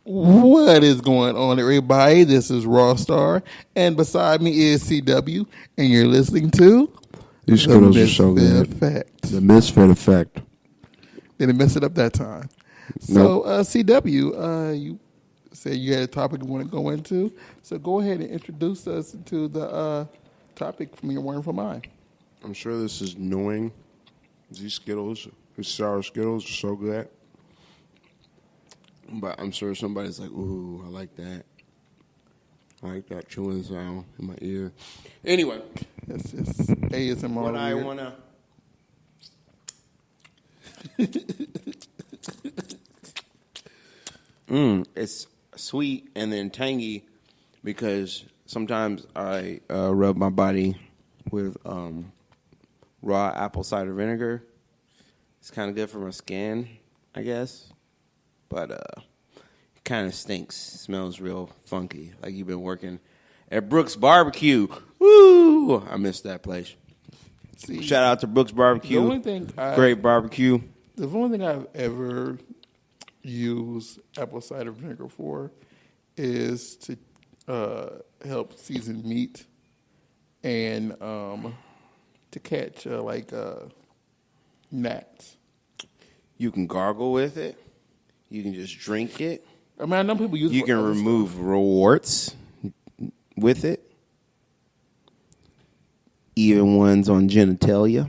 What is going on, everybody? This is Rawstarr, and beside me is CW, and you're listening to These Skittles are so good. Effect. The Misfit Effect. Didn't mess it up that time. Nope. So, CW, you said you had a topic you want to go into, so go ahead and introduce us to the topic from your wonderful mind. I'm sure this is annoying. These Skittles, these sour Skittles are so good. But I'm sure somebody's like, ooh, I like that. I like that chewing sound in my ear. Anyway. It's just ASMR. What I want to... It's sweet and then tangy because sometimes I rub my body with raw apple cider vinegar. It's kind of good for my skin, I guess. But it kind of stinks. Smells real funky. Like you've been working at Brooks Barbecue. Woo! I miss that place. See, shout out to Brooks Barbecue. The only thing great barbecue. The only thing I've ever used apple cider vinegar for is to help season meat and to catch gnats. You can gargle with it. You can just drink it. I mean, I know people use it. You can remove warts with it. Even ones on genitalia.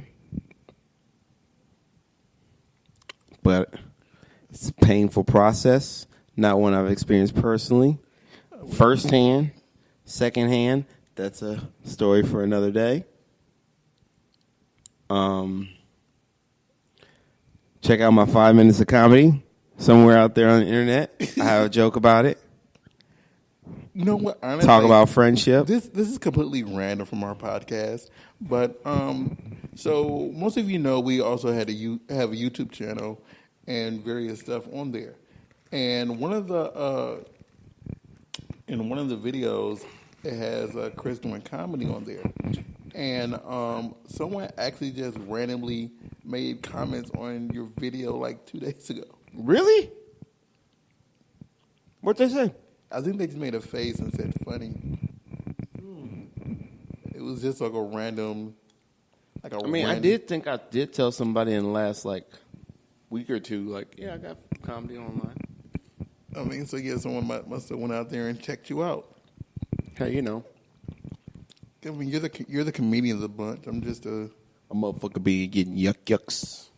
But it's a painful process. Not one I've experienced personally. Firsthand. Secondhand. That's a story for another day. Check out my 5 minutes of comedy. Somewhere out there on the internet. I have a joke about it. You know what? Honestly, talk about friendship. This is completely random from our podcast, but so most of you know we also have a YouTube channel and various stuff on there. And one of the videos it has Chris doing comedy on there, and someone actually just randomly made comments on your video like 2 days ago. Really? What'd they say? I think they just made a face and said funny. It was just like a random, I did think I did tell somebody in the last week or two, I got comedy online. I mean, so yeah, someone must have went out there and checked you out. Hey, you know. I mean, you're the comedian of the bunch. I'm just a motherfucker be getting yucks.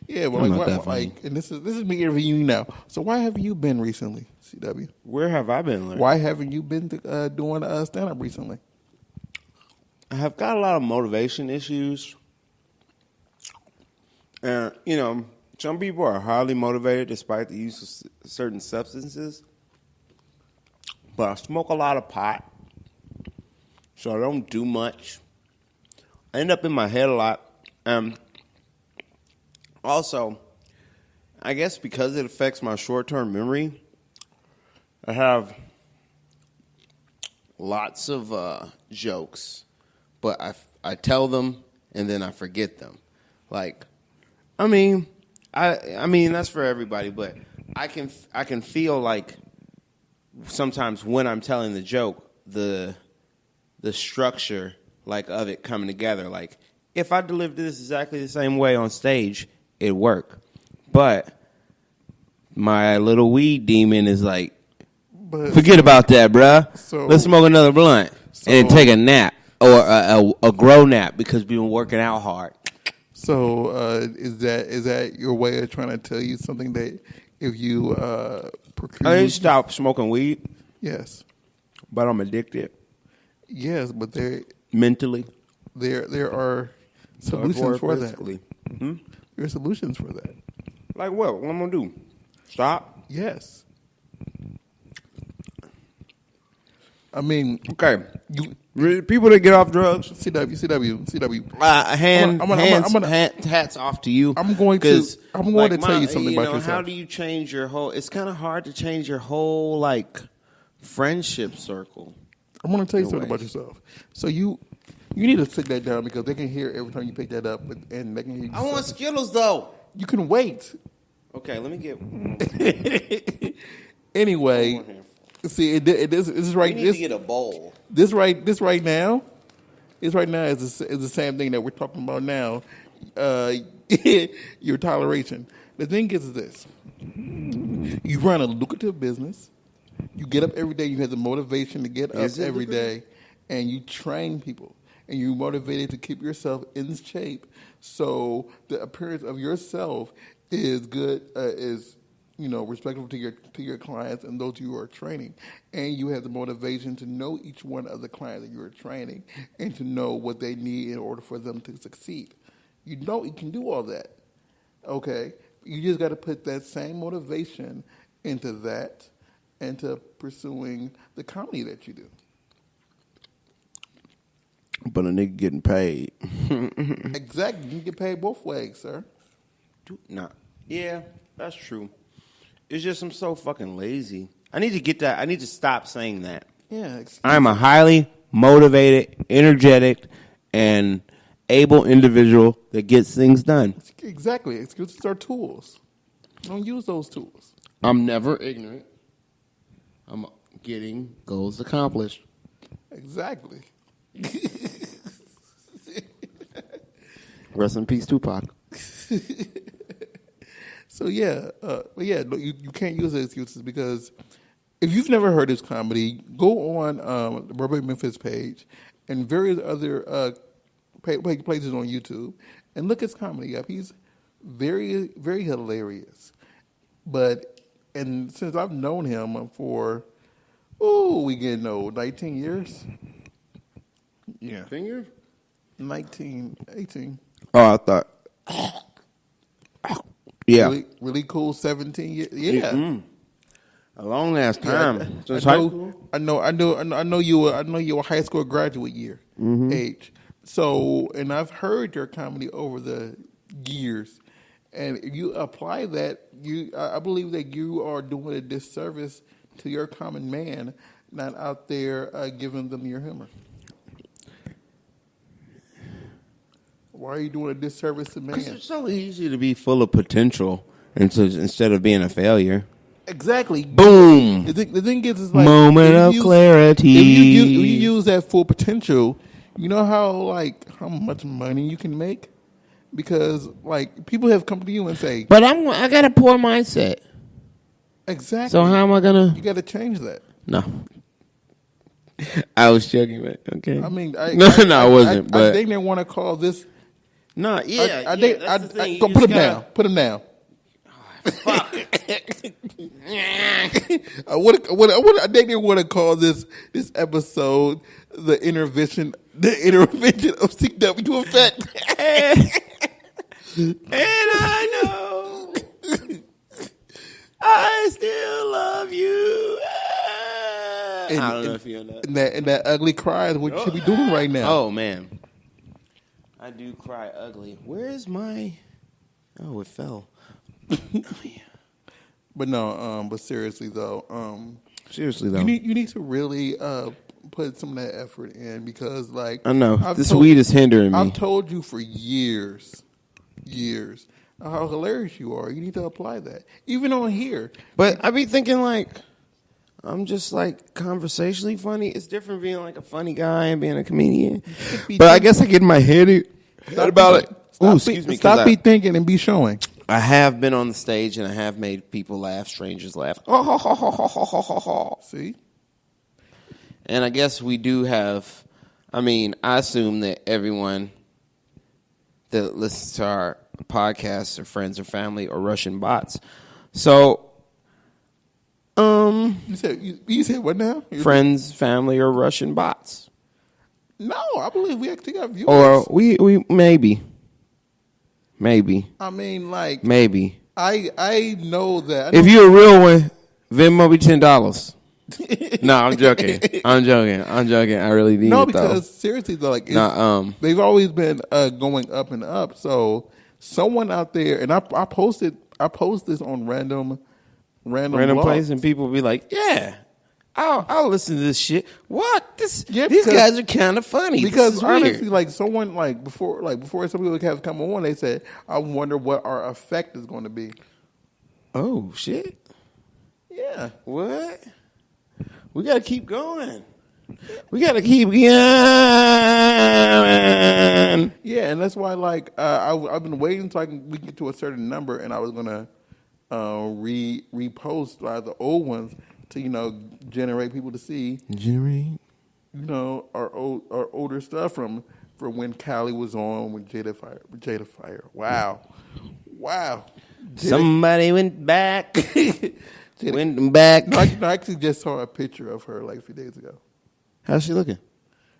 Yeah, well, and this is me interviewing you now. So why haven't you been recently, CW? Where have I been, Larry? Why haven't you been doing stand-up recently? I have got a lot of motivation issues. And, some people are highly motivated despite the use of certain substances. But I smoke a lot of pot, so I don't do much. I end up in my head a lot. Also, I guess because it affects my short-term memory, I have lots of jokes, but I tell them and then I forget them. I mean that's for everybody, but I can feel like sometimes when I'm telling the joke, the structure of it coming together. Like if I delivered this exactly the same way on stage, it'd work. But my little weed demon is forget about that, bruh. Let's smoke another blunt and take a nap or a grow nap because we've been working out hard. So is that your way of trying to tell you something that if you procure... I didn't stop smoking weed. Yes. But I'm addicted. Yes, but mentally. There are solutions for that. Hmm? There are solutions for that. Like what? What am I going to do? Stop? Yes. I mean... Okay. People that get off drugs... CW. Hats off to you. I'm going to tell you something about yourself. How do you change your whole... It's kind of hard to change your whole, friendship circle. I'm going to tell you something about yourself. So you need to sit that down because they can hear every time you pick that up, and they can hear you. I want Skittles though. You can wait. Okay, let me get. Anyway, see, this is right. We need to get a bowl. This right now is the same thing that we're talking about now. Your toleration. The thing is this: you run a lucrative business. You get up every day. You have the motivation to get up every day, and you train people, and you're motivated to keep yourself in shape. So the appearance of yourself is good. Is respectful to your clients and those you are training, and you have the motivation to know each one of the clients that you are training and to know what they need in order for them to succeed. You can do all that. Okay, you just got to put that same motivation into that, into pursuing the comedy that you do. But a nigga getting paid. Exactly, you get paid both ways, sir. Nah, yeah, that's true. It's just I'm so fucking lazy. I need to get that. I need to stop saying that. Yeah, I'm a highly motivated, energetic, and able individual that gets things done. Exactly. Excuses are tools. Don't use those tools. I'm never ignorant. I'm getting goals accomplished. Exactly. Rest in peace, Tupac. So you can't use the excuses because if you've never heard his comedy, go on the Burbank Memphis page and various other places on YouTube and look his comedy up. He's very, very hilarious. And since I've known him for, we getting old, 19 years? Yeah. 10 years? 19, 18. Oh, I thought. Yeah. Really, really cool, 17 years. Yeah. Mm-hmm. A long ass time. I know you were a high school graduate year age. So, and I've heard your comedy over the years. And if you apply that, I believe that you are doing a disservice to your common man, not out there giving them your humor. Why are you doing a disservice to man? Because it's so easy to be full of potential instead of being a failure. Exactly. Boom. The thing is like moment of clarity. If you use that full potential, you know how much money you can make? Because people have come to you and say, but I got a poor mindset. Exactly. So how am I gonna? You got to change that. No. I was joking, man. Okay. I mean, I wasn't. But I think they want to call this. No, yeah. That's the thing. Go put him down. Put him down. Fuck. I think they want to call this episode the intervention of CW effect. And I know I still love you. I don't know if you know that. And that ugly cry is what you should be doing right now. Oh man, I do cry ugly. Where's my? Oh, it fell. Oh yeah. But no, but seriously though, you need to really put some of that effort in because I know this weed is hindering me. I've told you for years how hilarious you are. You need to apply that even on here. But I be thinking I'm just conversationally funny. It's different being a funny guy and being a comedian. But I guess I get in my head about it. Excuse me. Stop be thinking and be showing. I have been on the stage and I have made people laugh, strangers laugh. See? And I guess we do have, I assume that everyone that listens to our podcasts are friends or family or Russian bots. So, You said what now? Friends, family, or Russian bots. No, I believe we actually got viewers. Or we maybe. Maybe. Maybe. I know that. If you're a real one, Venmo me $10. No, I'm joking. I really need it, No, because seriously though, they've always been going up and up. So someone out there, and I post this on random place, and people be like, "Yeah, I'll listen to this shit." What? These guys are kind of funny. Because honestly, someone before some people have come on, they said, "I wonder what our effect is going to be." Oh shit! Yeah, What? We got to keep going. We got to keep going. Yeah, and that's why, like, I've been waiting until we get to a certain number, and I was gonna repost the old ones to generate people to see our older stuff from when Callie was on with Jada Fire. Wow. Somebody went back. Went back. No, I actually just saw a picture of her like a few days ago. How's she looking?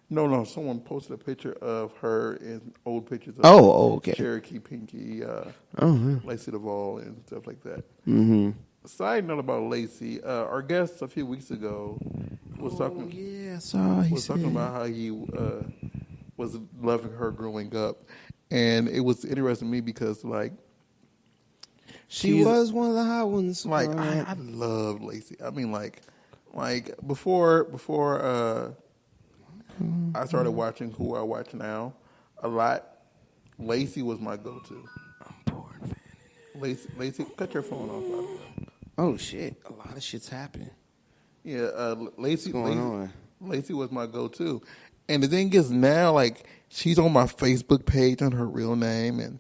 No. Someone posted a picture of her in old pictures of Okay. Cherokee Pinky, Lacey Duvall, and stuff like that. Mm-hmm. Side note about Lacey, our guest a few weeks ago was talking. Yeah, I saw. He was talking about how he was loving her growing up, and it was interesting to me because like she was one of the hot ones. Like I love Lacey. I mean, like before I started watching who I watch now a lot. Lacey was my go-to. I'm bored, man. Lacey, cut your phone off. Oh shit! A lot of shit's happening. Yeah, Lacey. What's going on? Lacey was my go-to, and the thing is now, like she's on my Facebook page on her real name, and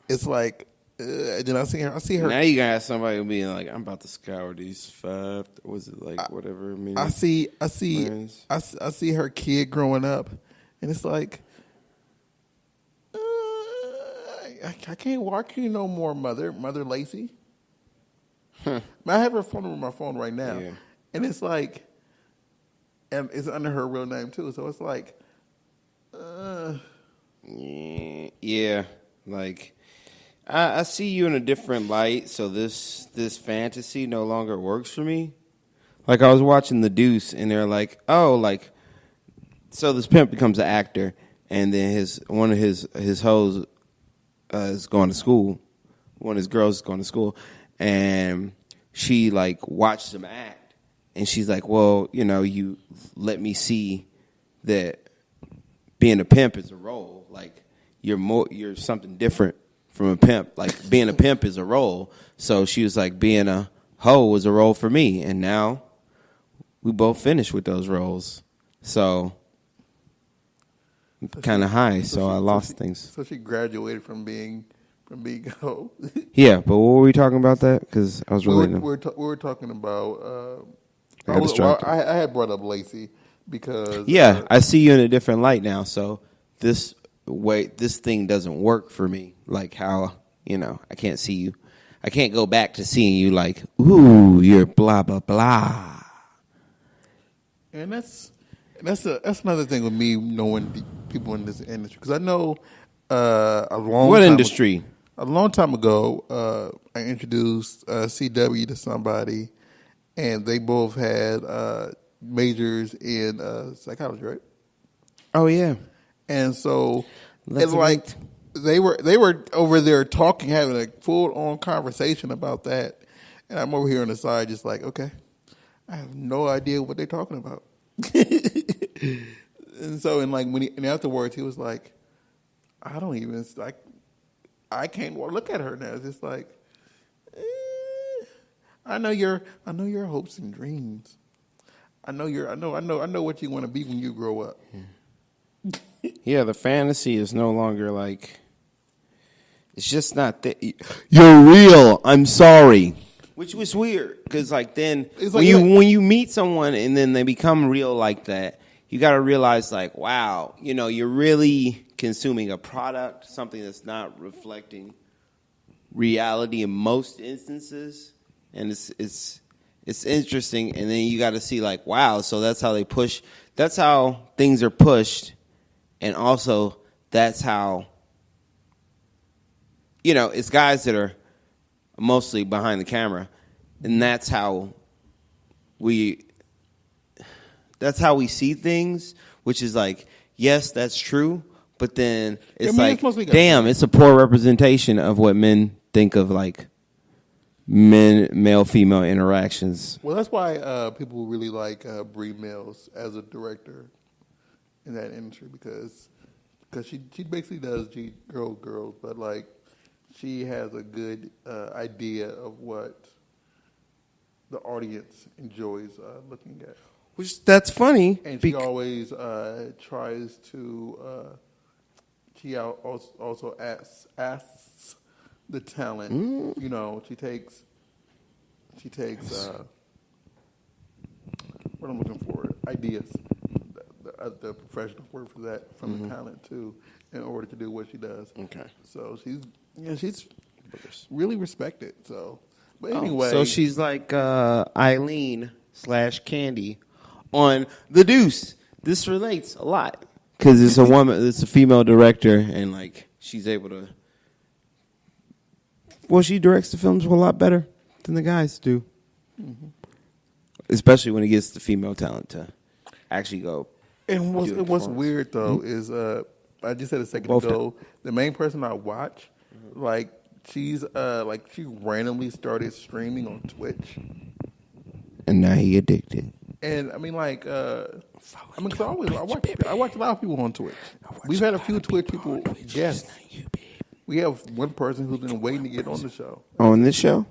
it's like. Then I see her. Now you got somebody being like, "I'm about to scour these 5." Was it like whatever? I see her kid growing up, and it's like, I can't walk you no more, Mother Lacey. I have her phone number on my phone right now, and it's like, and it's under her real name too. So it's like, yeah, like. I see you in a different light, so this fantasy no longer works for me. Like I was watching The Deuce, and they're like, so this pimp becomes an actor, and then one of his hoes is going to school. One of his girls is going to school, and she like watched him act, and she's like, well, you let me see that being a pimp is a role. Like you're something different. From a pimp, like being a pimp is a role. So she was like, being a hoe was a role for me, and now we both finished with those roles. So kind of high. So I lost things. So she graduated from being a hoe. Yeah, but what were we talking about that? Because I was really we were talking about. I had brought up Lacey because I see you in a different light now. So this thing doesn't work for me. Like how, I can't see you. I can't go back to seeing you like, ooh, you're blah, blah, blah. And that's another thing with me knowing the people in this industry. Because I know a long time ago, I introduced CW to somebody, and they both had majors in psychology, right? Oh, yeah. And so it's like they were over there talking, having a full-on conversation about that. And I'm over here on the side just like, okay, I have no idea what they're talking about. And so, and afterwards, he was like, I don't even, like, I can't look at her now. It's just like, I know your hopes and dreams. I know what you want to be when you grow up. Yeah, the fantasy is no longer like, it's just not that you're real. I'm sorry, which was weird because then when you meet someone and then they become real like that, you got to realize like, wow, you're really consuming a product, something that's not reflecting reality in most instances, and it's interesting. And then you got to see like, wow, so that's how they push. That's how things are pushed. And also, that's how, it's guys that are mostly behind the camera. And that's how we see things, which is like, yes, that's true. But then it's damn, it's a poor representation of what men think of like male-female interactions. Well, that's why people really like Brie Mills as a director in that industry because she basically does girls, but like she has a good idea of what the audience enjoys looking at. Which that's funny. And she always tries to. She also asks the talent. You know, she takes. What I'm looking for, ideas. The professional word for that from the talent too, in order to do what she does. Okay. So she's really respected. So, but anyway, so she's like Eileen / Candy on The Deuce. This relates a lot because it's a woman, it's a female director, and like she's able to. Well, she directs the films a lot better than the guys do, especially when it gets the female talent to actually go. And what's weird though is I just said a second ago, the main person I watch, like she randomly started streaming on Twitch, and now he addicted. And I mean, like, I watch a lot of people on Twitch. We've had a few Twitch people guests. We have one person who's been waiting to get on the show. On this show?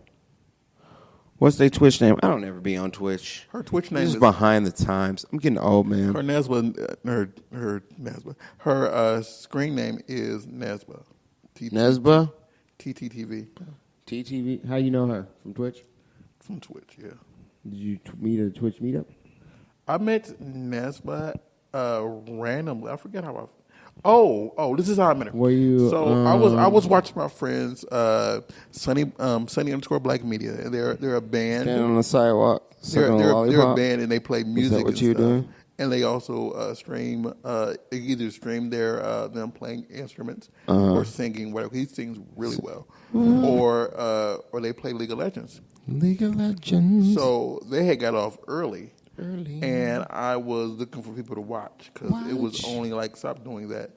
What's their Twitch name? I don't ever be on Twitch. Her Twitch name is behind the times. I'm getting old, man. Her screen name is Nesba. Nesba? TTTV. TTV. How you know her? From Twitch? From Twitch, yeah. Did you meet at a Twitch meetup? I met Nesba randomly. I forget how I. Oh! This is how I met her. Were you? So I was watching my friends, Sunny _Black Media, and they're a band. Standing on the sidewalk. They're a band, and they play music. Is that what you're doing? And they also stream. They either stream them playing instruments or singing. Whatever, he sings really well, or they play League of Legends. League of Legends. So they had got off early. And I was looking for people to watch because it was only like, stop doing that.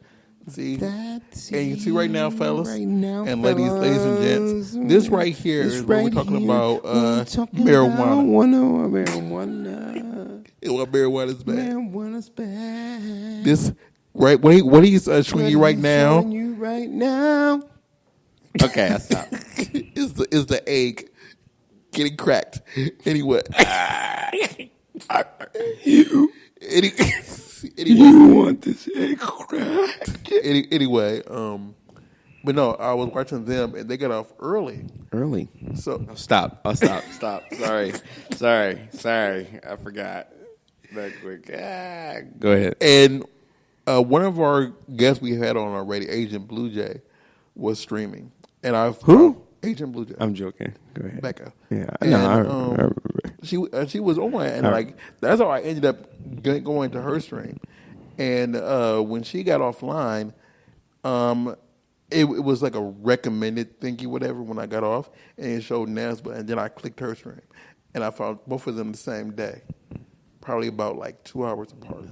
See? And you see right now, fellas, and ladies and gents, this right here is what we're talking about, marijuana. What marijuana's bad. Marijuana's bad. This, right, what he's showing you right now. Okay, I stopped. is the egg getting cracked. Anyway. You want this egg cracked? Anyway, but no, I was watching them and they got off early. So I'll stop. Sorry. I forgot. That quick. Go ahead. And one of our guests we had on already, Agent Blue Jay, was streaming. And Who? Agent Blue Jay. I'm joking. Go ahead. Becca. Yeah, I know. I remember. She was on, and like that's how I ended up going to her stream. And when she got offline, it was like a recommended thingy, whatever. When I got off, and it showed Nesba, and then I clicked her stream, and I found both of them the same day, probably about like 2 hours apart.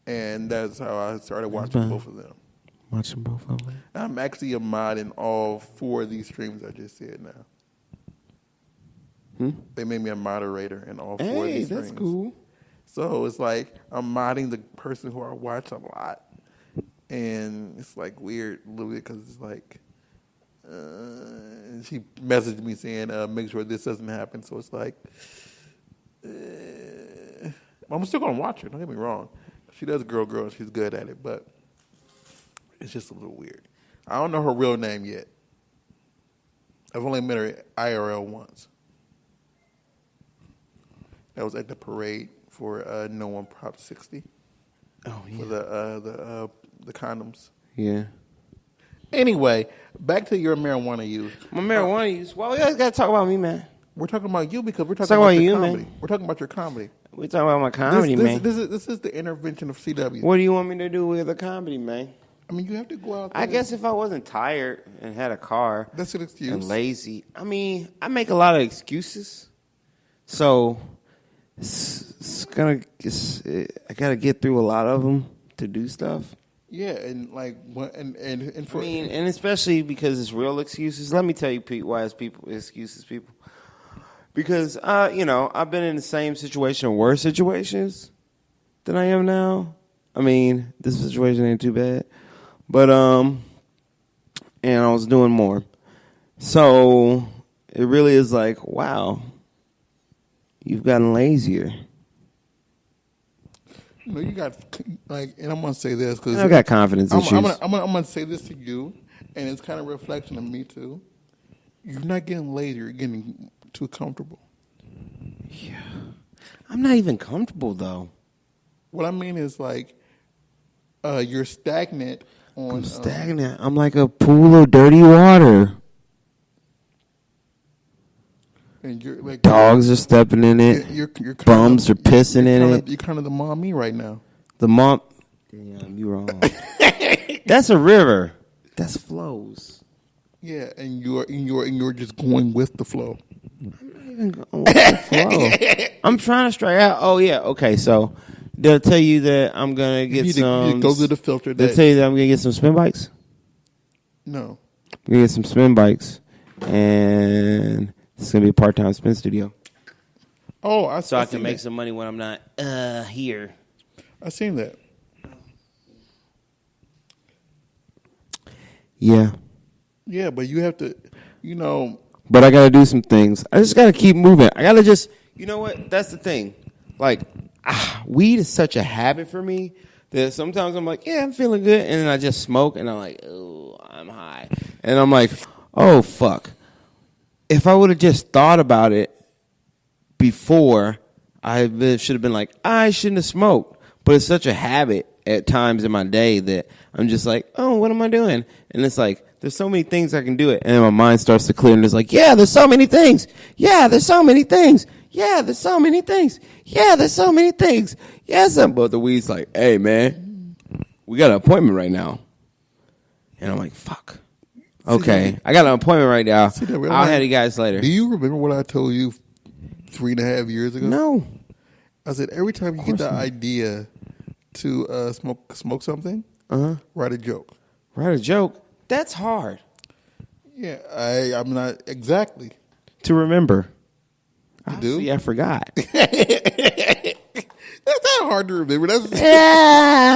And that's how I started watching both of them. Watching both of them. I'm actually a mod in all 4 of these streams I just said now. They made me a moderator in all 4 of these streams. That's cool. So it's like I'm modding the person who I watch a lot. And it's like weird a little bit because it's like, she messaged me saying, make sure this doesn't happen. So it's like, I'm still going to watch her. Don't get me wrong. She does girl, and she's good at it. But it's just a little weird. I don't know her real name yet. I've only met her IRL once. That was at the parade for No One Prop 60. Oh yeah. For the condoms. Yeah. Anyway, back to your marijuana use. My marijuana use. Well, we guys got to talk about me, man. We're talking about you because we're talking about your comedy. Man. We're talking about your comedy. We're talking about my comedy, man. This is the intervention of CW. What do you want me to do with the comedy, man? I mean, you have to go out there. I guess if I wasn't tired and had a car. That's an excuse. And lazy. I mean, I make a lot of excuses. So I gotta get through a lot of them to do stuff. Yeah, and like, and for, I mean, and especially because it's real excuses. Let me tell you, Pete, why it's excuses, people. Because I've been in the same situation or worse situations than I am now. I mean, this situation ain't too bad, but and I was doing more. So it really is like, wow. You've gotten lazier. You know, you got like, and I'm gonna say this because I've got confidence issues. I'm gonna say this to you, and it's kind of a reflection of me too. You're not getting lazy; you're getting too comfortable. Yeah, I'm not even comfortable though. What I mean is like, you're stagnant. I'm stagnant. I'm like a pool of dirty water. And you're like dogs are stepping in it. You're bums are pissing in it. You're kind of the mommy right now. The mom. Damn, you wrong. That's a river. That's flows. Yeah, and you're just going with the flow. I'm not even going with the flow. I'm trying to strike out. Oh yeah, okay. So they'll tell you that I'm gonna get some. Go to the filter. They'll tell you that I'm gonna get some spin bikes. No. I'm gonna get some spin bikes, and it's gonna be a part-time spin studio. Oh, I can make some money when I'm not here. I seen that. Yeah. Yeah, but you have to, you know. But I got to do some things. I just got to keep moving. I got to just, you know what? That's the thing. Like, weed is such a habit for me that sometimes I'm like, yeah, I'm feeling good. And then I just smoke and I'm like, oh, I'm high. And I'm like, oh, fuck. If I would have just thought about it before, I should have been like, I shouldn't have smoked. But it's such a habit at times in my day that I'm just like, oh, what am I doing? And it's like, there's so many things I can do it. And then my mind starts to clear and it's like, yeah, there's so many things. Yeah, there's so many things. Yeah, there's so many things. Yeah, there's so many things. Yes, but the weed's like, hey, man, we got an appointment right now. And I'm like, fuck. Okay, I got an appointment right now. I'll have you guys later. Do you remember what I told you 3.5 years ago? No. I said, every time you get the idea to smoke something, write a joke. Write a joke? That's hard. Yeah, I'm not exactly. To remember. You do? See, I forgot. That's not hard to remember.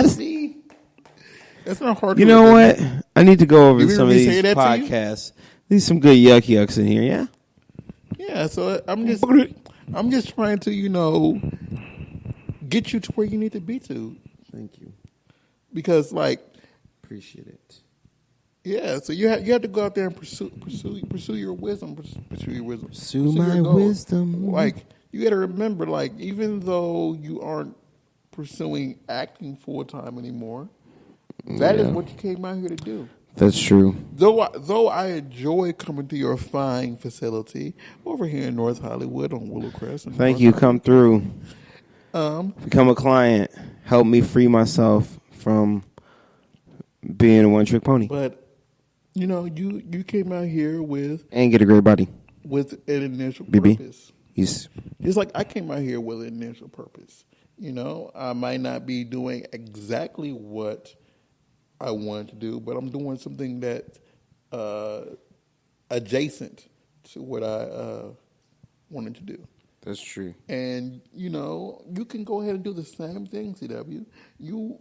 See? That's not hard to remember. You know what? I need to go over some of these podcasts. There's some good yucks in here, yeah? Yeah, so I'm just trying to, get you to where you need to be to. Thank you. Because, appreciate it. Yeah, so you have to go out there and pursue your wisdom. Pursue your wisdom. Pursue my wisdom. You got to remember, even though you aren't pursuing acting full time anymore, that is what you came out here to do. That's true. Though I enjoy coming to your fine facility over here in North Hollywood on Willow Crest. Thank you. Come through. Become a client. Help me free myself from being a one-trick pony. But you came out here and get a great body with an initial BB. purpose. Yes. It's like I came out here with an initial purpose. I might not be doing exactly what I wanted to do, but I'm doing something that adjacent to what I wanted to do. That's true. And, you can go ahead and do the same thing, CW. You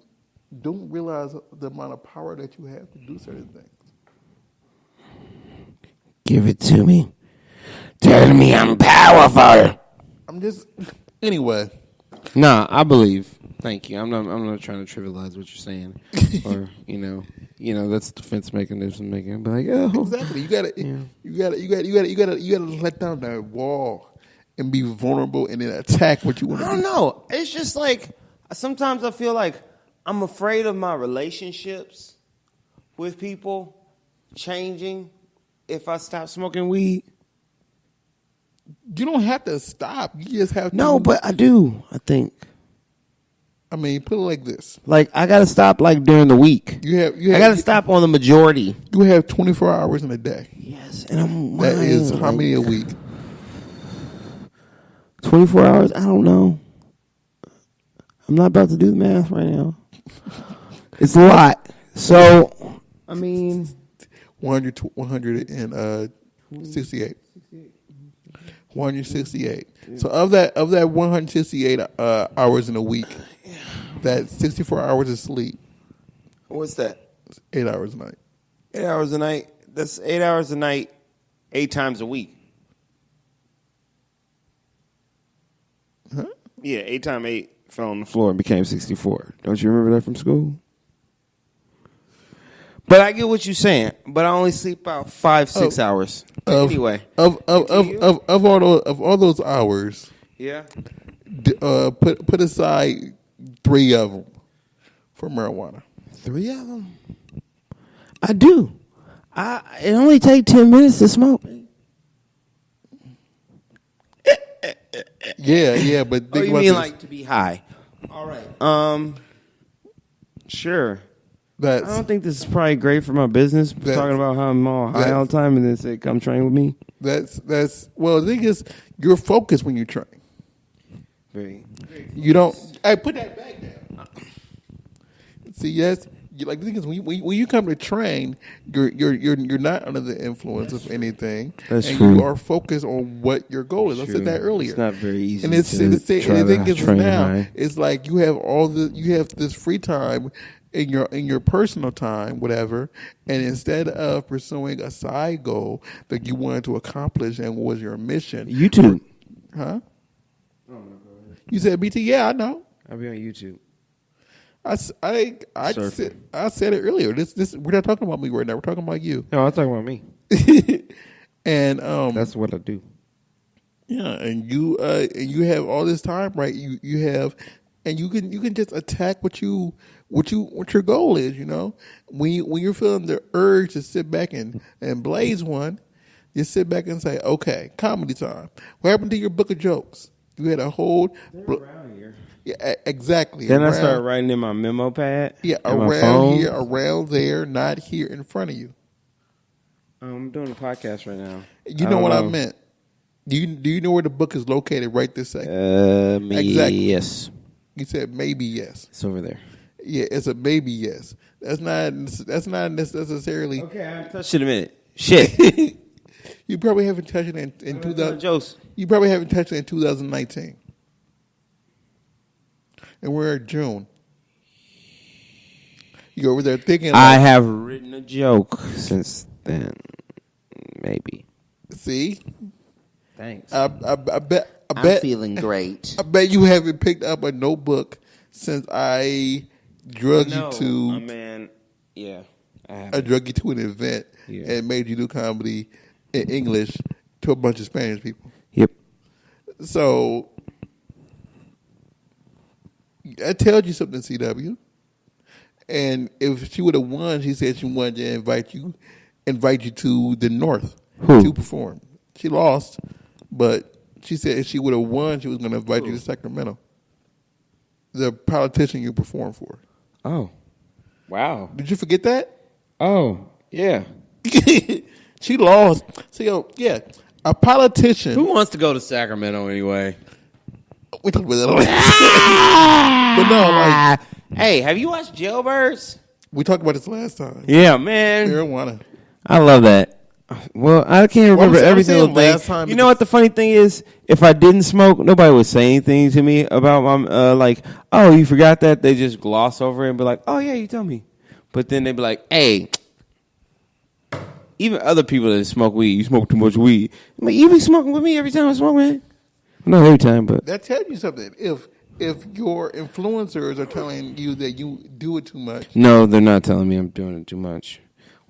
don't realize the amount of power that you have to do certain things. Give it to me. Tell me I'm powerful. Anyway. Nah, I believe. Thank you. I'm not trying to trivialize what you're saying, or that's the defense mechanism making. But exactly. You gotta let down that wall and be vulnerable and then attack what you want to do. I don't know. It's just sometimes I feel like I'm afraid of my relationships with people changing if I stop smoking weed. You don't have to stop. You just have to. No, but I do, I think. Put it like this. I got to stop during the week. I got to stop on the majority. You have 24 hours in a day. Yes, and that is how many a week? 24 hours? I don't know. I'm not about to do the math right now. It's a lot. So, 168. 168. So of that 168 hours in a week, that 64 hours of sleep. What's that? It's 8 hours a night. 8 hours a night. That's 8 hours a night, 8 times a week. Yeah, 8 times 8 fell on the floor and became 64. Don't you remember that from school? But I get what you're saying. But I only sleep about 5-6 hours. Anyway, of all those hours, yeah, put aside 3 of them for marijuana. 3 of them. I do. It only takes 10 minutes to smoke. Yeah, but think you about mean this. like to be high? All right. Sure. I don't think this is probably great for my business. Talking about how I'm all high all the time and then say, "Come train with me." Well, the thing is, you're focused when you train. Very. You don't. Hey, put that back down. See, yes. Like the thing is, when you come to train, you're not under the influence of anything, That's and true. you are focused on what your goal is. I said that earlier. It's not very easy. And the thing is now, it's like you have this free time in your personal time, whatever, and instead of pursuing a side goal that you wanted to accomplish and was your mission, YouTube, huh? Oh, no, go ahead. You said BT? Yeah, I know. I'll be on YouTube. I said it earlier. This we're not talking about me right now. We're talking about you. No, I'm talking about me. And that's what I do. Yeah, and you have all this time, right? You have, and you can just attack what your goal is. You know, when you're feeling the urge to sit back and blaze one, you sit back and say, okay, comedy time. What happened to your book of jokes? You had a whole. Around here. Yeah, exactly. Then I started writing in my memo pad. Yeah, around here, around there, not here in front of you. I'm doing a podcast right now. You know what I meant. Do you know where the book is located right this second? Exactly. Yes. You said maybe yes. It's over there. Yeah, it's a maybe yes. That's not necessarily. Okay, I haven't touched it in a minute. Shit. You probably haven't touched it in 2000. Jokes. You probably haven't touched it in 2019. And we're in June. You over there thinking. Like, I have written a joke since then. Maybe. See. Thanks. I bet. I'm feeling great. I bet you haven't picked up a notebook since I drugged you to. Oh, man. Yeah. I drugged you to an event and made you do comedy in English to a bunch of Spanish people. Yep. So I told you something, CW. And if she would have won, she said she wanted to invite you to the North to perform. She lost, but she said if she would have won, she was going to invite you to Sacramento. The politician you performed for. Oh, wow! Did you forget that? Oh, yeah. She lost. So yeah, a politician. Who wants to go to Sacramento anyway? We talked about that. But no, like, hey, have you watched Jailbirds? We talked about this last time. Yeah, man. Marijuana. I love that. Well, I can't remember every single thing. You know what the funny thing is? If I didn't smoke, nobody would say anything to me about my like, oh, you forgot that? They just gloss over it and be like, oh yeah, you told me. But then they'd be like, hey, even other people that smoke weed, you smoke too much weed. I'm like, you be smoking with me every time I smoke, man. Not every time, but that tells you something. If your influencers are telling you that you do it too much, no, they're not telling me I'm doing it too much.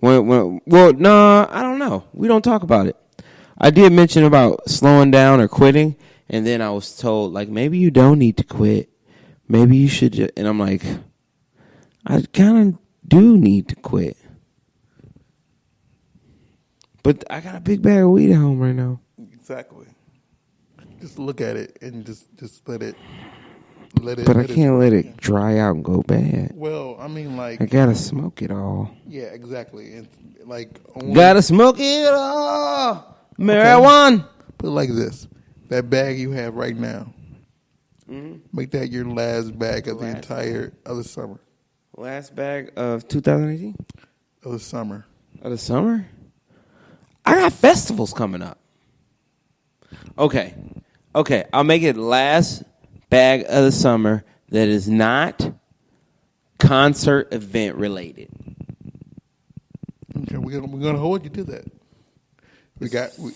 Well, no, I don't know. We don't talk about it. I did mention about slowing down or quitting, and then I was told, like, maybe you don't need to quit. Maybe you should just... And I'm like, I kind of do need to quit. But I got a big bag of weed at home right now. Exactly. Just look at it and just let it... But I can't let it dry out and go bad. Well, I mean, like... I gotta smoke it all. Yeah, exactly. And like... Gotta smoke it all! Marijuana! Okay. Put it like this. That bag you have right now, make that your last bag of the entire... of the summer. Last bag of 2018? Of the summer. Of the summer? I got festivals coming up. Okay, I'll make it last... bag of the summer that is not concert event related. Okay, we're gonna hold you to that. We got you.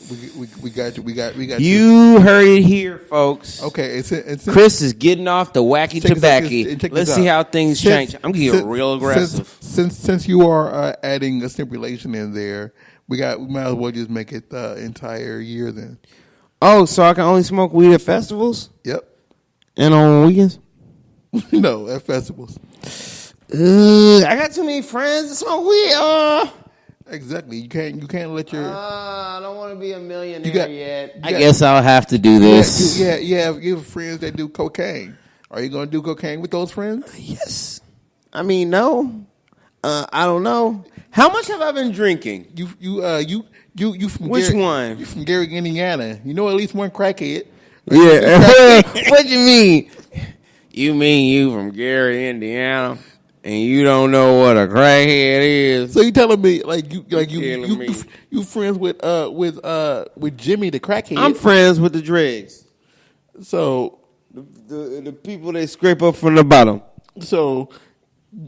We got You heard it here, folks. Okay, it's Chris is getting off the wacky tobacco. Let's see how things change. I'm getting real aggressive. Since you are adding a stipulation in there, we might as well just make it the entire year then. Oh, so I can only smoke weed at festivals? Yep. And on weekends? No, at festivals. I got too many friends that smoke weed. Exactly. You can't let your. I don't want to be a millionaire yet. I guess I'll have to do this. You have friends that do cocaine. Are you going to do cocaine with those friends? Yes. I mean, no. I don't know. How much have I been drinking? You from which Gary, one? You from Gary, Indiana. You know at least one crackhead. Yeah. What you mean? You mean you from Gary, Indiana? And you don't know what a crackhead is. So you telling me you friends with Jimmy the crackhead? I'm friends with the dregs. So the people that scrape up from the bottom. So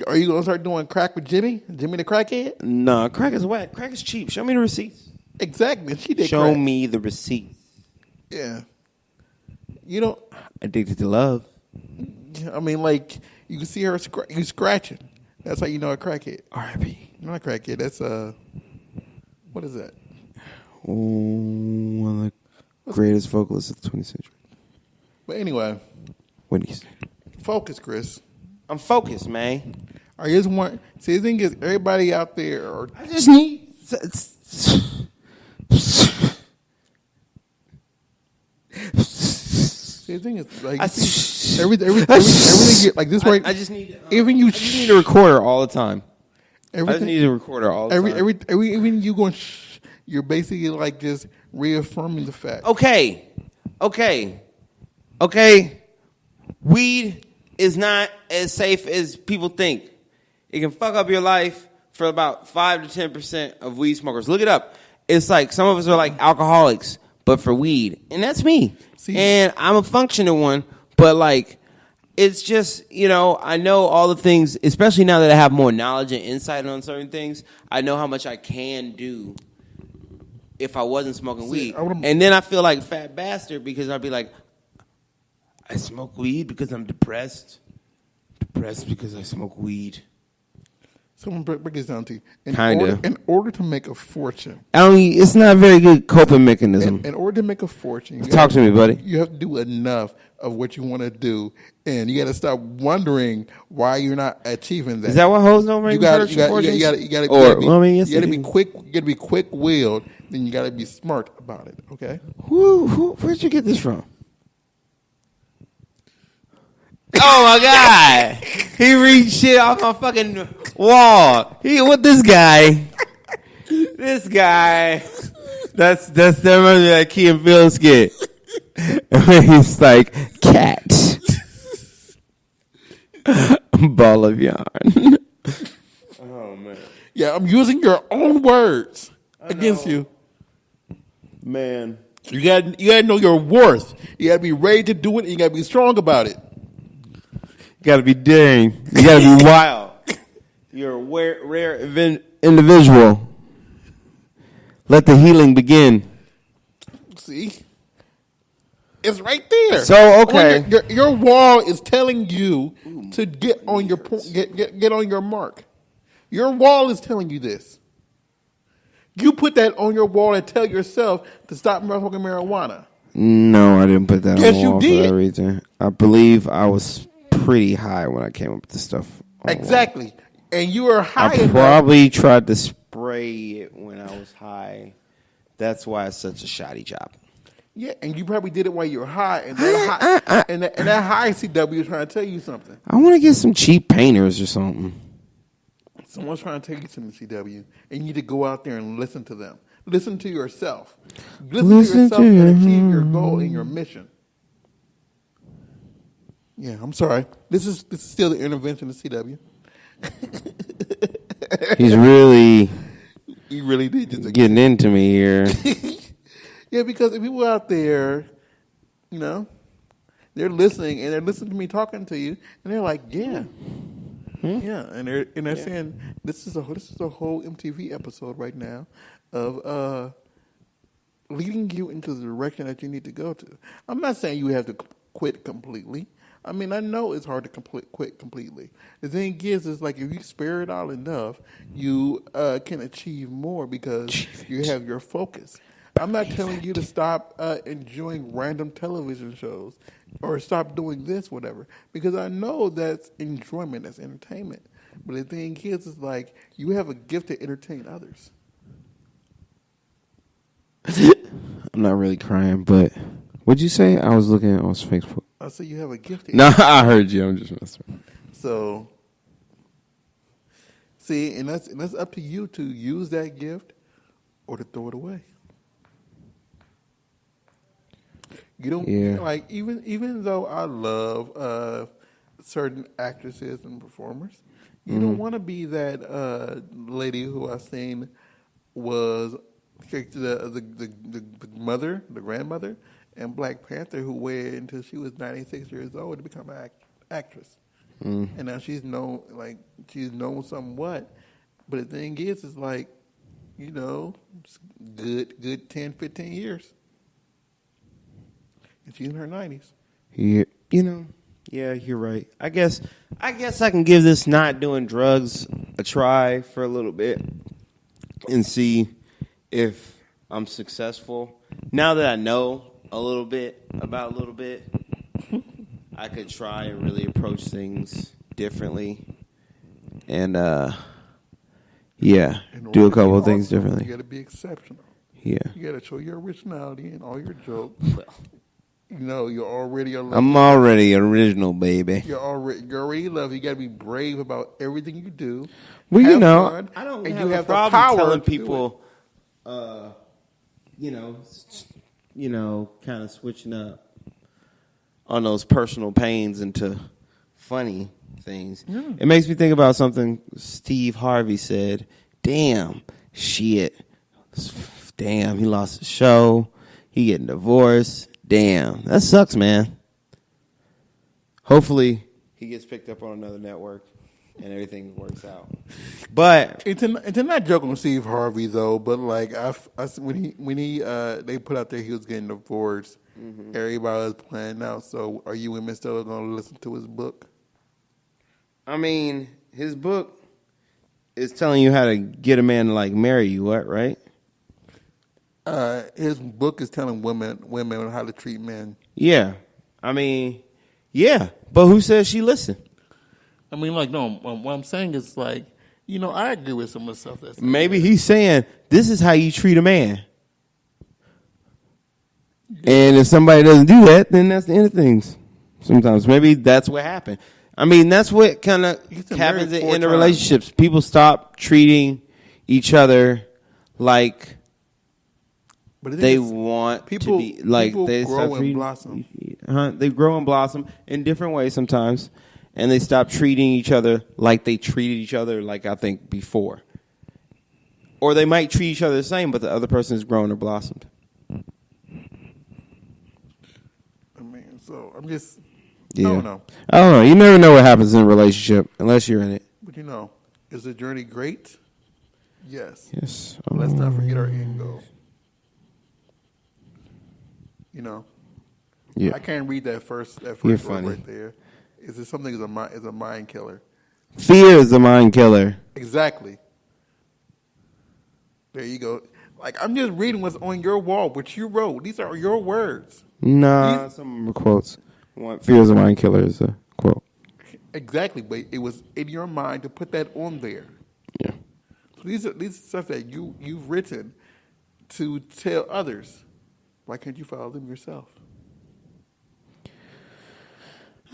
are you gonna start doing crack with Jimmy the crackhead? No, crack is whack. Crack is cheap. Show me the receipts. Exactly. She did. Show me the receipts. Yeah. You don't. Addicted to love. I mean, like. You can see her scratching. That's how you know a crackhead. R.I.P. Not a crackhead. That's what is that? Oh, one of the greatest vocalists of the 20th century. But anyway, Whitney. Focus, Chris. I'm focused, man. I just want. See, the thing is, everybody out there. I just need. See, the thing is, like, everything like this, right? I just need. Even I just need a recorder all the time. I just need a recorder all the time. Even you going, you're basically like just reaffirming the fact. Okay. Weed is not as safe as people think. It can fuck up your life for about 5 to 10% of weed smokers. Look it up. It's like some of us are like alcoholics, but for weed, and that's me. See, and I'm a functional one, but like. It's just, I know all the things, especially now that I have more knowledge and insight on certain things. I know how much I can do if I wasn't smoking weed. And then I feel like a fat bastard because I'd be like, I smoke weed because I'm depressed. Depressed because I smoke weed. Someone break this down to you. In order to make a fortune. It's not a very good coping mechanism. In order to make a fortune. Talk to me, buddy. You have to do enough of what you want to do. And you got to stop wondering why you're not achieving that. Is that what hoes don't make fortunes? You got to be quick. You got to be quick-willed. Then you got to be smart about it. Okay. Where'd you get this from? Oh my God! He reads shit off my fucking wall. What this guy? This guy. That's that Key and Peele skit. He's like cat. Ball of yarn. Oh man. Yeah, I'm using your own words against you. Man. You gotta know your worth. You gotta be ready to do it and you gotta be strong about it. You gotta be daring. You gotta be wild. You're a rare individual. Let the healing begin. See? It's right there. So, okay. Your wall is telling you to get on your get on your mark. Your wall is telling you this. You put that on your wall and tell yourself to stop smoking marijuana. No, I didn't put that on the wall you did. For that reason. I believe I was pretty high when I came up with this stuff. Exactly. And you were high. I probably tried to spray it when I was high. That's why it's such a shoddy job. Yeah, and you probably did it while you were high, and that high CW is trying to tell you something. I want to get some cheap painters or something. Someone's trying to tell you something, CW, and you need to go out there and listen to them. Listen to yourself. Listen to yourself and achieve your goal and your mission. Yeah, I'm sorry. This is still the intervention of CW. He really did just getting into me here. Yeah, because if people out there, they're listening and they're listening to me talking to you, and they're like, yeah, yeah, and they're saying this is a whole MTV episode right now of leading you into the direction that you need to go to. I'm not saying you have to quit completely. I mean, I know it's hard to quit completely. The thing is like if you spare it all enough, you can achieve more because you have your focus. I'm not telling you to stop enjoying random television shows or stop doing this, whatever, because I know that's enjoyment, that's entertainment. But the thing is like you have a gift to entertain others. I'm not really crying, but what'd you say? I was looking on Facebook. I said you have a gift to No, I heard you. I'm just messing. So, see, and that's up to you to use that gift or to throw it away. You don't like even though I love certain actresses and performers, you don't want to be that lady who I seen was the mother, the grandmother, and Black Panther who waited until she was 96 years old to become an actress, and now she's known somewhat, but the thing is like, good 10, 15 years. And she's in her 90s. Yeah, yeah, you're right. I guess I can give this not doing drugs a try for a little bit and see if I'm successful. Now that I know a little bit, I could try and really approach things differently and do a couple of things differently. You got to be exceptional. Yeah. You got to show your originality and all your jokes. You're already a I'm already original, baby. You're already loved. You got to be brave about everything you do. Well, fun, I don't and have you a have problem the power telling to people, kind of switching up on those personal pains into funny things. Yeah. It makes me think about something Steve Harvey said. Damn, he lost his show. He getting divorced. Damn, that sucks, man. Hopefully, he gets picked up on another network and everything works out. But it's not joking on Steve Harvey though. But like when he they put out there he was getting divorced, everybody was playing out. So are you women still going to listen to his book? I mean, his book is telling you how to get a man to like marry you. What, right? His book is telling women how to treat men. Yeah, I mean, yeah, but who says she listened? I mean, like, no, what I'm saying is like, I agree with some of the stuff that's maybe he's saying this is how you treat a man, and if somebody doesn't do that, then that's the end of things. Sometimes maybe that's what happened. I mean, that's what kind of happens in the relationships. People stop treating each other like. But they want to be like they grow and blossom. They grow and blossom in different ways sometimes, and they stop treating each other like they treated each other like I think before. Or they might treat each other the same, but the other person has grown or blossomed. I mean, so I'm just I don't know. You never know what happens in a relationship unless you're in it. But is the journey great? Yes. Yes. Let's not forget our end goal. Yeah. I can't read that first You're word funny. right there. Is it something is a mind killer? Fear is the mind killer. Exactly. There you go. Like I'm just reading what's on your wall, which you wrote. These are your words. Nah, some of them are quotes. Fear is a mind killer is a quote. Exactly, but it was in your mind to put that on there. Yeah. So these are stuff that you've written to tell others. Why can't you follow them yourself?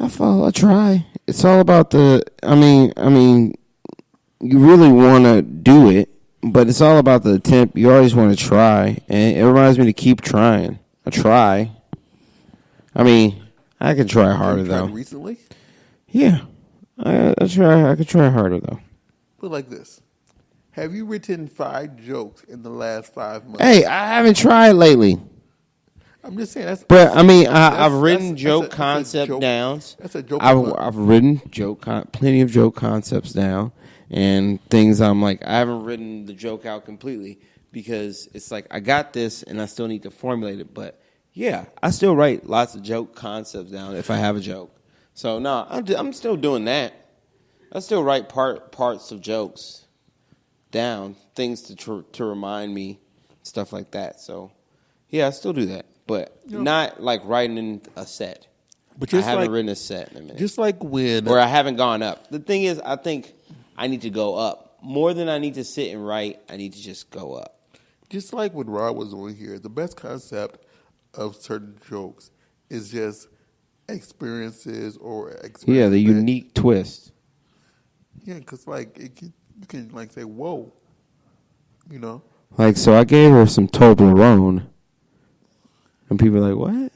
I try. It's all about I mean, you really want to do it, but it's all about the attempt. You always want to try, and it reminds me to keep trying. I try. I mean, I could try harder though. Recently? Yeah, I try. I could try harder though. Put it like this: have you written 5 jokes in the last 5 months? Hey, I haven't tried lately. I'm just saying that's. But I mean, I've written joke concept downs. That's a joke. I've written plenty of joke concepts down, and things I'm like I haven't written the joke out completely, because it's like I got this and I still need to formulate it. But yeah, I still write lots of joke concepts down if I have a joke. So no, I'm still doing that. I still write parts of jokes down, things to remind me, stuff like that. So yeah, I still do that, but not like writing in a set. But I haven't written a set in a minute. Just like when... Or I haven't gone up. The thing is, I think I need to go up. More than I need to sit and write, I need to just go up. Just like when Rob was on here, the best concept of certain jokes is just experiences or experiences. Yeah, the unique twist. Yeah, because like you can like say, whoa, you know? Like, so I gave her some Toblerone. And people are like, what?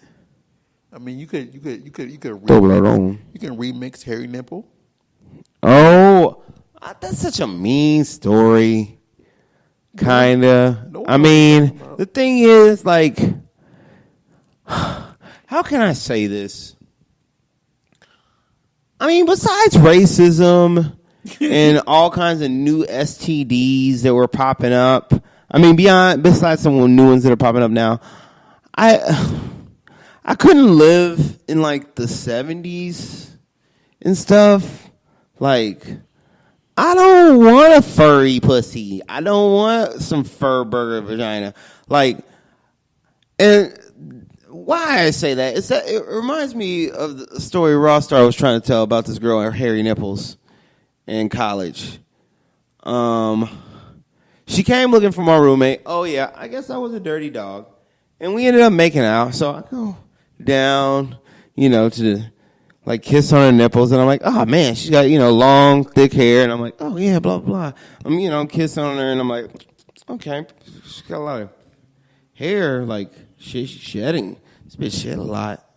I mean, you could Toblerone. You can remix Harry Nipple. Oh, that's such a mean story. Kinda. No, I mean, the thing is, like, how can I say this? I mean, besides racism and all kinds of new STDs that were popping up, I mean, besides some new ones that are popping up now, I couldn't live in like the 70s and stuff. Like, I don't want a furry pussy. I don't want some fur burger vagina. Like, and why I say that is that it reminds me of the story Rawstarr was trying to tell about this girl and her hairy nipples in college. She came looking for my roommate. Oh yeah, I guess I was a dirty dog. And we ended up making out. So I go down, to the, like, kiss on her nipples. And I'm like, oh, man, she's got, long, thick hair. And I'm like, oh, yeah, blah, blah. I'm kissing on her. And I'm like, okay, she's got a lot of hair, like, she's shedding. This bitch shed a lot.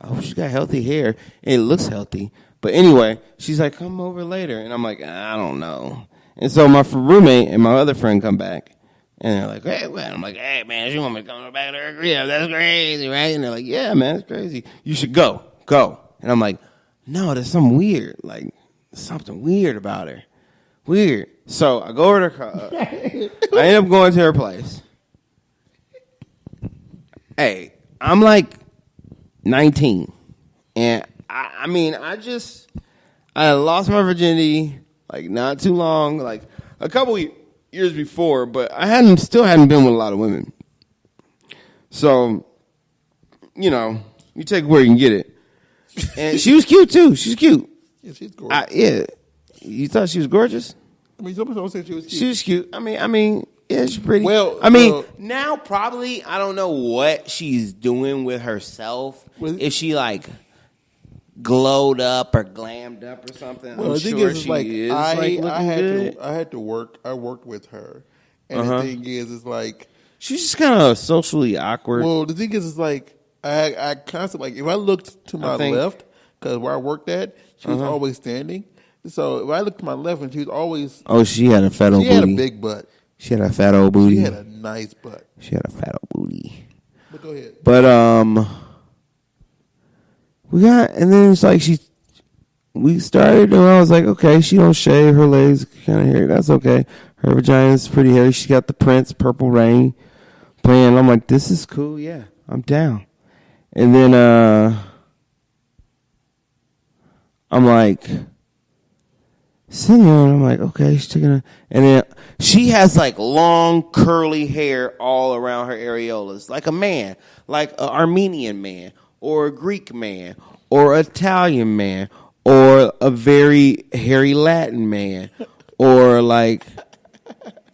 Oh, she's got healthy hair. And it looks healthy. But anyway, she's like, come over later. And I'm like, I don't know. And so my roommate and my other friend come back. And they're like, hey, well, I'm like, hey, man, she want me to come back to her crib. That's crazy, right? And they're like, yeah, man, it's crazy. You should go. And I'm like, no, there's something weird. Like, something weird about her. Weird. So I go over to her. I end up going to her place. Hey, I'm like 19. And I lost my virginity, like, not too long, like, a couple years before, but I still hadn't been with a lot of women. So, you take where you can get it. And she was cute too. She's cute. Yeah, she's gorgeous. Yeah. You thought she was gorgeous? I mean, someone said she was cute. She was cute. I mean, yeah, she's pretty. Well, now probably I don't know what she's doing with herself. If she like glowed up or glammed up or something. Well, I'm the thing sure is, she like, is I had to work. I worked with her, and the thing is, it's like she's just kind of socially awkward. Well, the thing is, it's like I constantly, like, if I looked to my left, because where I worked at, she was always standing. So if I looked to my left, and she was always she had a fat old booty. She had a big butt. She had a fat old booty. She had a nice butt. She had a fat old booty. But go ahead. But and then it's like we started, and I was like, okay, she don't shave her legs, kind of hair. That's okay. Her vagina's pretty hairy. She got the Prince Purple Rain playing. I'm like, this is cool. Yeah, I'm down. And then I'm like sitting there, and I'm like, okay, she's taking a, and then she has like long curly hair all around her areolas, like a man, like an Armenian man, or a Greek man, or an Italian man, or a very hairy Latin man, or like,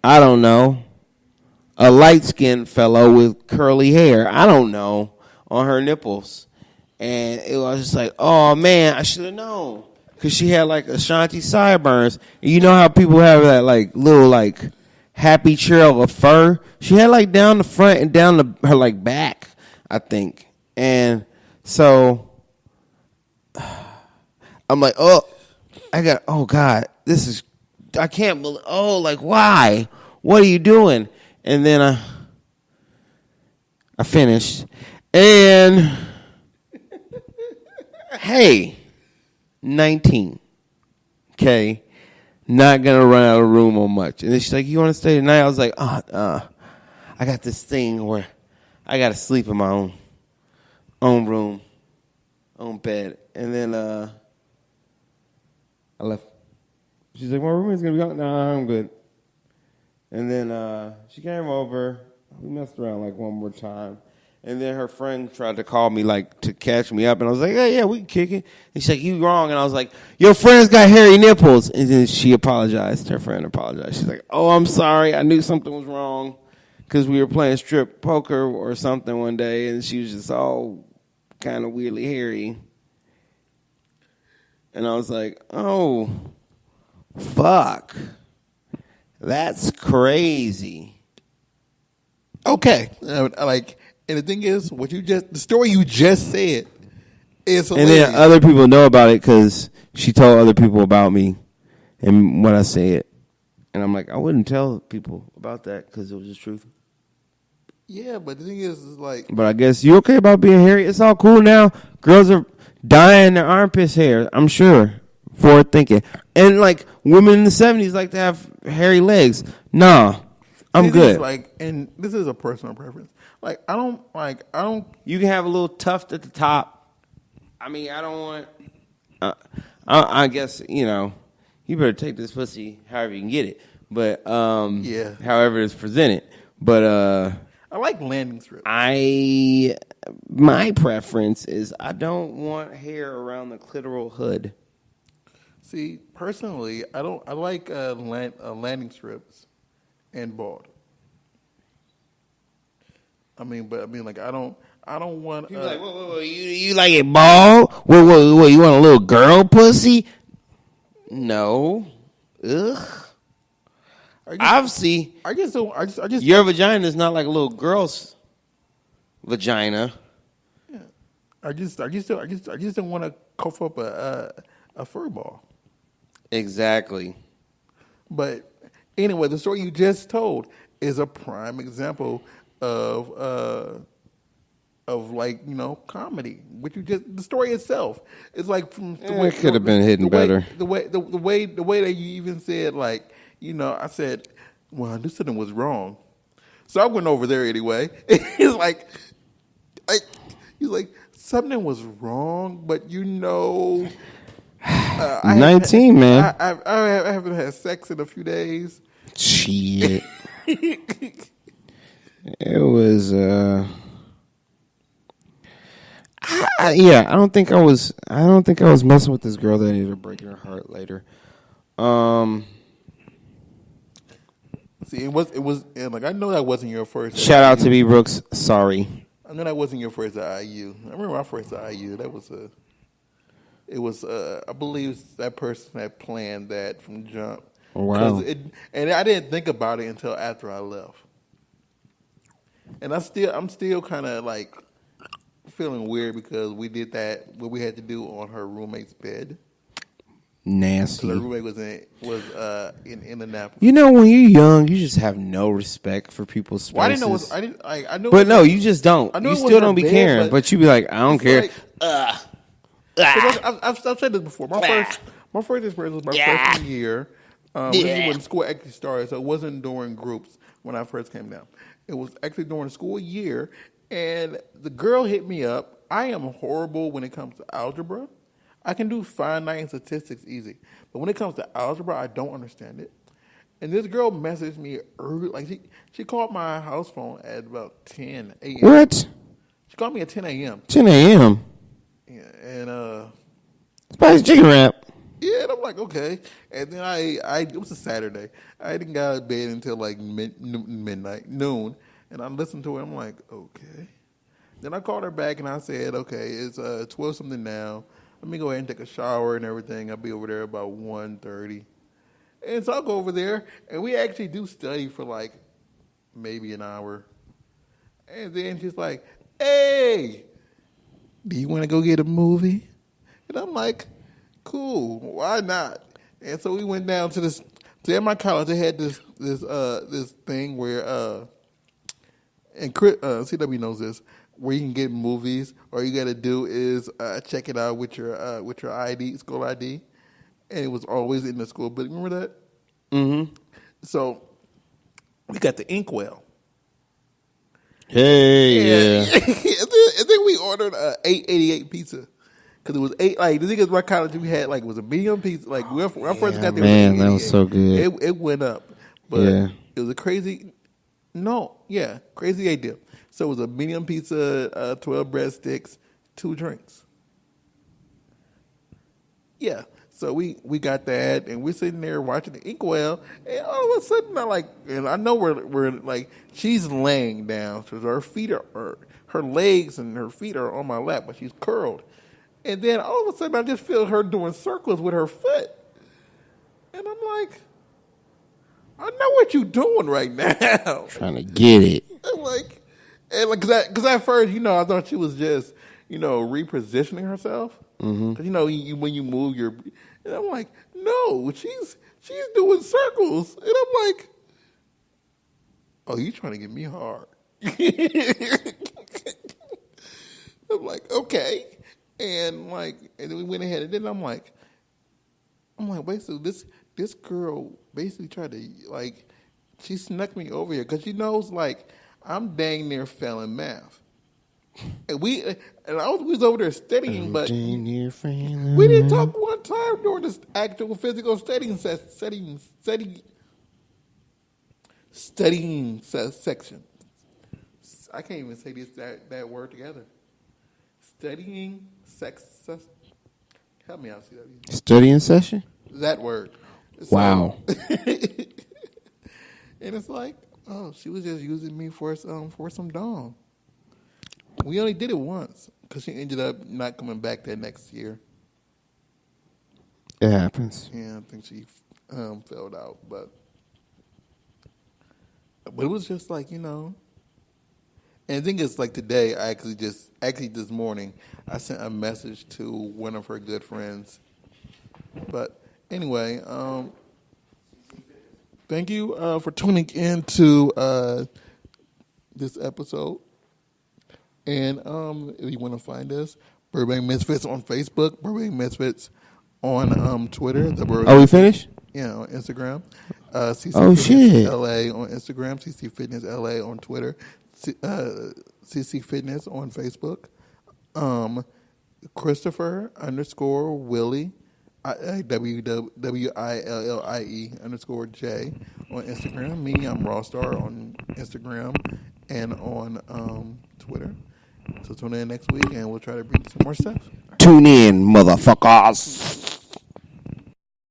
I don't know, a light-skinned fellow with curly hair, I don't know, on her nipples. And it was just like, oh man, I should have known. Because she had like Ashanti sideburns. And you know how people have that like little like happy trail of fur? She had like down the front and down her like back, I think. And so I'm like, oh God, I can't believe, like why? What are you doing? And then I finished. And hey, 19. Okay. Not going to run out of room on much. And then she's like, you want to stay tonight? I was like, I got this thing where I got to sleep in my own room, own bed. And then I left. She's like, my roommate's going to be out. Nah, I'm good. And then she came over. We messed around like one more time. And then her friend tried to call me like to catch me up. And I was like, yeah, we can kick it. And she's like, you wrong. And I was like, your friend's got hairy nipples. And then she apologized. Her friend apologized. She's like, oh, I'm sorry. I knew something was wrong because we were playing strip poker or something one day. And she was just all kind of weirdly hairy. And I was like, oh, fuck. That's crazy. Okay. And the thing is, the story you just said is hilarious. And then other people know about it because she told other people about me and what I said. And I'm like, I wouldn't tell people about that because it was just truth. Yeah, but the thing is like... But I guess you okay about being hairy? It's all cool now. Girls are dyeing their armpits hair, I'm sure. Forward thinking. And like women in the 70s like to have hairy legs. Nah, I'm good. And this is a personal preference. I don't. You can have a little tuft at the top. I mean, I don't want. I guess you better take this pussy however you can get it. But yeah, however it's presented. But I like landing strips. My preference is I don't want hair around the clitoral hood. See, personally, I don't. I like landing strips and bald. I don't want. People like, whoa, you like it bald? Whoa, you want a little girl pussy? No. Ugh. Obviously, your vagina is not like a little girl's vagina. Yeah. I just don't want to cough up a fur ball. Exactly. But anyway, the story you just told is a prime example of comedy. The story itself is like it could have been hidden better. The way that you even said I said, well, I knew something was wrong, so I went over there anyway. He's like something was wrong, but 19, man. I haven't had sex in a few days. Shit. It was, I don't think I was messing with this girl that ended up breaking her heart later. See, it was, I know that wasn't your first. Shout out to B. Brooks. Sorry. I know that wasn't your first at IU. I remember my first at IU. I believe that person had planned that from jump. Wow. And I didn't think about it until after I left. And I'm still kind of feeling weird because we did what we had to do on her roommate's bed. Nasty. Her roommate was in Indianapolis. When you're young, you just have no respect for people's spaces. Well, I didn't know. I knew. But no, you just don't. You still don't be bed, caring. But you be like, I don't care. I've said this before. My first experience was my freshman year. This is when school actually started, so it wasn't during groups when I first came down. It was actually during the school year, and the girl hit me up. I am horrible when it comes to algebra. I can do finite and statistics easy, but when it comes to algebra, I don't understand it. And this girl messaged me early, she called my house phone at about 10 a.m. What? She called me at 10 a.m. 10 a.m. Yeah, and Spicy chicken wrap. Yeah, and I'm like, okay. And then it was a Saturday. I didn't get out of bed until midnight, noon. And I listened to it. I'm like, okay. Then I called her back and I said, okay, it's 12 something now. Let me go ahead and take a shower and everything. I'll be over there about 1:30. And so I'll go over there and we actually do study for maybe an hour. And then she's like, hey, do you want to go get a movie? And I'm like, cool, why not? And so we went down to this. So at my college, they had this thing where, and CW knows this, where you can get movies. All you got to do is check it out with your ID, school ID, and it was always in the school building. Remember that? Mm-hmm. So we got the inkwell. Hey, yeah. And then we ordered a $8.88 pizza. Because it was eight, like the niggas, my college we had like was a medium pizza. Like when I first got there, man, it was that was so good. It went up, but it was a crazy, crazy idea. So it was a medium pizza, 12 breadsticks, 2 drinks. Yeah, so we got that, and we're sitting there watching the Inkwell, and all of a sudden I know we're like she's laying down, so her feet are her legs and her feet are on my lap, but she's curled. And then all of a sudden, I just feel her doing circles with her foot. And I'm like, I know what you're doing right now. Trying to get it. I'm like, because at first, I thought she was just, repositioning herself. Because, when you move your, and I'm like, no, she's doing circles. And I'm like, oh, you trying to get me hard. I'm like, okay. And then we went ahead, and then I'm like, wait, so this girl basically tried to she snuck me over here because she knows I'm dang near failing math, and we was over there studying, but we didn't talk one time during this actual physical studying section. I can't even say that word together. Studying sex. Help me out, CW. Studying session? That word. Wow. And it's like, oh, she was just using me for some dong. We only did it once because she ended up not coming back that next year. It happens. Yeah, I think she failed out, but it was just And the thing is, today, I actually this morning, I sent a message to one of her good friends. But anyway, thank you for tuning in to this episode. And if you want to find us, Burbank Misfits on Facebook, Burbank Misfits on Twitter. We finished? Yeah, on Instagram. CC Fitness LA on Instagram, CC Fitness LA on Twitter. CC Fitness on Facebook, Christopher _Willie, WWILLIE _J on Instagram. Me, I'm Rawstarr on Instagram and on Twitter. So tune in next week and we'll try to bring you some more stuff. Tune in, motherfuckers.